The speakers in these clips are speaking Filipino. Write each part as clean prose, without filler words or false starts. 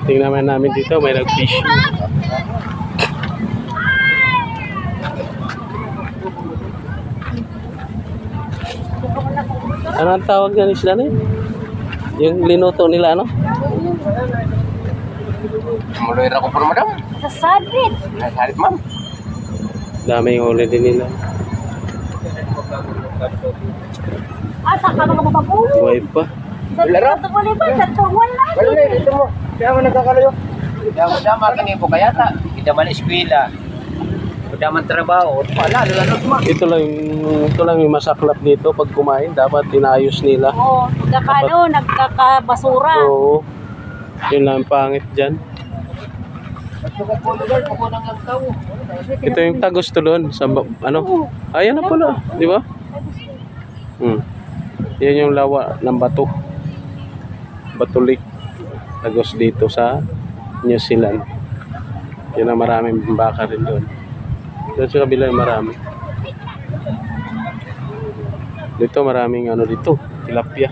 Tingnan namin dito, may nag-fish. Ano ang tawag na isla na yun? Yung linuto nila, ano? Mulera ko po madam. Sa sabit. Ay, salit ma'am. Dami yung uli din nila. Asa ka mga bababulo. Buhay pa. Mulera? Sa tuloy ba? Sa tuwan lang. Wala na, ito mo. Kaya mo nagkakalayo. Kaya mo dama kini po kaya ta. Kita man eskwela. Daman trabaho. Wala, lalo Ito lang yung masaklap dito pag kumain. Dapat inayos nila. Oo, nagkakabasura. Oo. Yun lang ang pangit dyan. Ito yung tagos to doon. Sa, ano? Ayan na pala. Di ba? Yan yung lawa ng bato. Batulik. Tagos dito sa New Zealand. Yan ang maraming baka rin doon. Doon sa kabila marami. Dito maraming ano dito. Tilapia.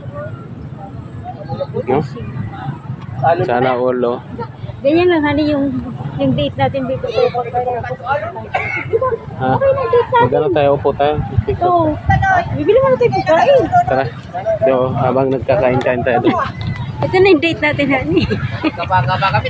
No? Sana all, oh. Ganyan lang, honey, yung date natin dito. Ha? Magano tayo? Upo tayo. Ito. Bibili mo na tayo pagkain. Tara. Yo, habang nagkakain-kain tayo doon. Ito na yung date natin, honey. Kapag kami